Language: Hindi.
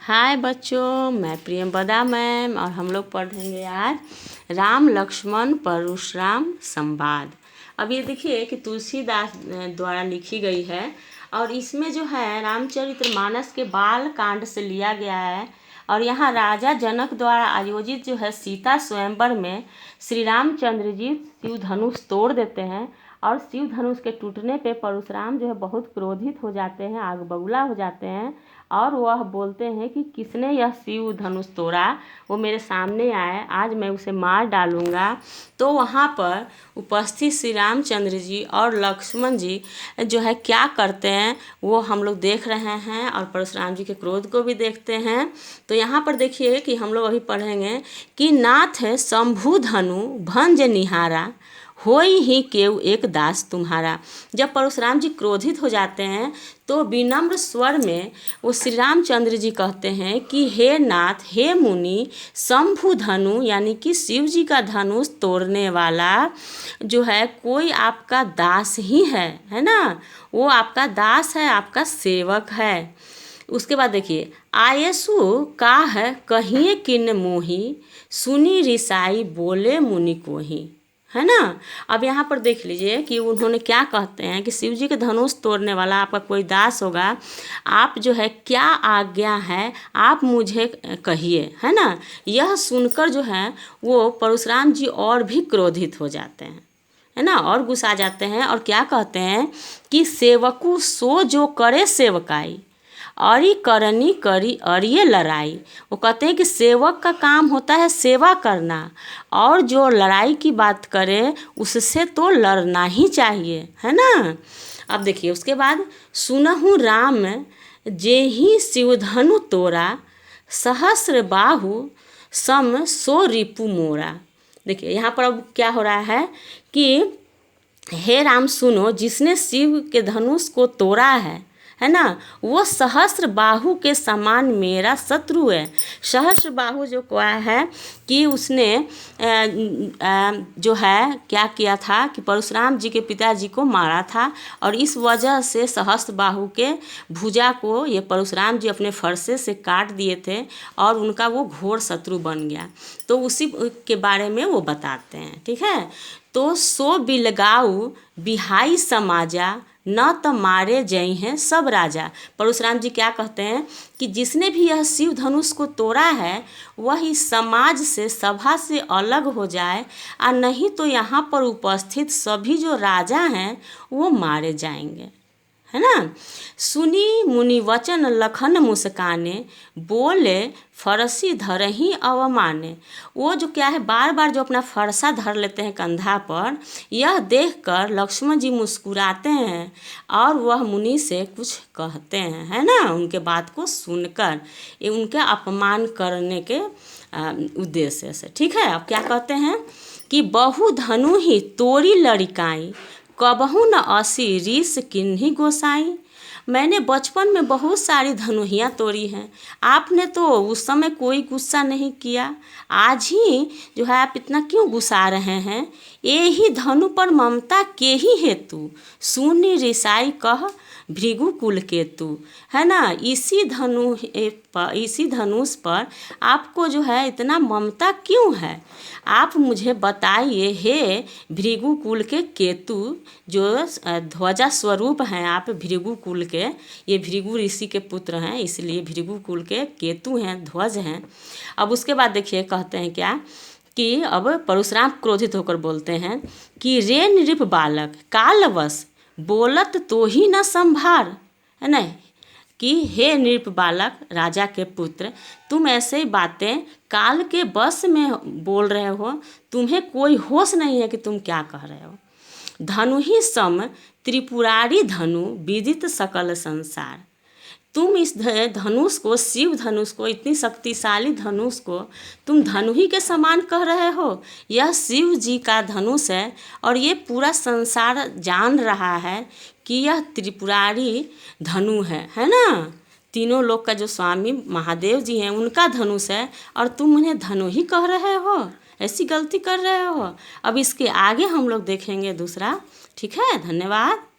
हाय बच्चों, मैं प्रियंवदा मैम और हम लोग पढ़ेंगे आज राम लक्ष्मण परशुराम संवाद। अब ये देखिए कि तुलसीदास द्वारा लिखी गई है और इसमें जो है रामचरितमानस के बाल कांड से लिया गया है। और यहाँ राजा जनक द्वारा आयोजित जो है सीता स्वयंवर में श्री रामचंद्र जी शिव धनुष तोड़ देते हैं और शिव धनुष के टूटने पे परशुराम जो है बहुत क्रोधित हो जाते हैं, आग बबूला हो जाते हैं और वह बोलते हैं कि किसने यह शिव धनुष तोड़ा, वो मेरे सामने आए, आज मैं उसे मार डालूंगा। तो वहाँ पर उपस्थित श्री रामचंद्र जी और लक्ष्मण जी जो है क्या करते हैं वो हम लोग देख रहे हैं और परशुराम जी के क्रोध को भी देखते हैं। तो यहाँ पर देखिए कि हम लोग अभी पढ़ेंगे कि नाथ शंभु धनु भंज निहारा, होई ही केव एक दास तुम्हारा। जब परशुराम जी क्रोधित हो जाते हैं तो विनम्र स्वर में वो श्री रामचंद्र जी कहते हैं कि हे नाथ, हे मुनि, शंभु धनु यानी कि शिव जी का धनुष तोड़ने वाला जो है कोई आपका दास ही है ना, वो आपका दास है, आपका सेवक है। उसके बाद देखिए, आयसु का है कहिए किन मोही, सुनी रिसाई बोले मुनि कोही, है ना। अब यहाँ पर देख लीजिए कि उन्होंने क्या कहते हैं कि शिव जी के धनुष तोड़ने वाला आपका कोई दास होगा, आप जो है क्या आज्ञा है आप मुझे कहिए, है ना। यह सुनकर जो है वो परशुराम जी और भी क्रोधित हो जाते हैं, है ना, और गुस्सा जाते हैं और क्या कहते हैं कि सेवकु सो जो करे सेवकाई, अरि करनी करी अरिये लड़ाई। वो कहते हैं कि सेवक का काम होता है सेवा करना और जो लड़ाई की बात करे उससे तो लड़ना ही चाहिए, है ना। अब देखिए उसके बाद, सुनहु राम जेहि शिवधनु तोरा, सहस्र बाहु सम सो रिपु मोरा। देखिए यहाँ पर अब क्या हो रहा है कि हे राम सुनो, जिसने शिव के धनुष को तोड़ा है ना, वो सहस्र बाहु के समान मेरा शत्रु है। सहस्र बाहु जो क्या है कि उसने जो है क्या किया था कि परशुराम जी के पिताजी को मारा था और इस वजह से सहस्र बाहु के भुजा को ये परशुराम जी अपने फरसे से काट दिए थे और उनका वो घोर शत्रु बन गया। तो उसी के बारे में वो बताते हैं, ठीक है। तो सो बिलगाऊ बिहाई समाजा, न तो मारे जय हैं सब राजा। परशुराम जी क्या कहते हैं कि जिसने भी यह शिव धनुष को तोड़ा है वह इस समाज से, सभा से अलग हो जाए और नहीं तो यहाँ पर उपस्थित सभी जो राजा हैं वो मारे जाएंगे, है ना। सुनी मुनि वचन लखन मुस्काने, बोले फरसी धरही अवमाने। वो जो क्या है बार बार जो अपना फरसा धर लेते हैं कंधा पर, यह देखकर लक्ष्मण जी मुस्कुराते हैं और वह मुनि से कुछ कहते हैं, है ना, उनके बात को सुनकर, ये उनके अपमान करने के उद्देश्य से, ठीक है। अब क्या कहते हैं कि बहु धनु ही तोड़ी लड़िकाई, कबहू न असी रीस किन्ही गोसाई। मैंने बचपन में बहुत सारी धनुहियाँ तोड़ी हैं, आपने तो उस समय कोई गुस्सा नहीं किया, आज ही जो है आप इतना क्यों गुस्सा रहे हैं। यही धनु पर ममता के ही हेतु, सुनी रिसाई कह भृगु कुल केतु, है ना। इसी धनुष पर आपको जो है इतना ममता क्यों है, आप मुझे बताइए हे भृगु कुल के केतु, जो ध्वजा स्वरूप हैं आप भृगु कुल के, ये भृगु ऋषि के पुत्र हैं इसलिए भृगु कुल के केतु हैं, ध्वज हैं। अब उसके बाद देखिए कहते हैं क्या कि अब परशुराम क्रोधित होकर बोलते हैं कि रे नृप बालक कालवश, बोलत तो ही न संभार, है ना, कि हे नृप बालक राजा के पुत्र, तुम ऐसे ही बातें काल के बस में बोल रहे हो, तुम्हें कोई होश नहीं है कि तुम क्या कह रहे हो। धनु ही सम त्रिपुरारी धनु विदित सकल संसार। तुम इस धनुष को, शिव धनुष को, इतनी शक्तिशाली धनुष को तुम धनु ही के समान कह रहे हो। यह शिव जी का धनुष है और ये पूरा संसार जान रहा है कि यह त्रिपुरारी धनु है ना। तीनों लोक का जो स्वामी महादेव जी हैं उनका धनुष है और तुम उन्हें धनु ही कह रहे हो, ऐसी गलती कर रहे हो। अब इसके आगे हम लोग देखेंगे दूसरा, ठीक है। धन्यवाद।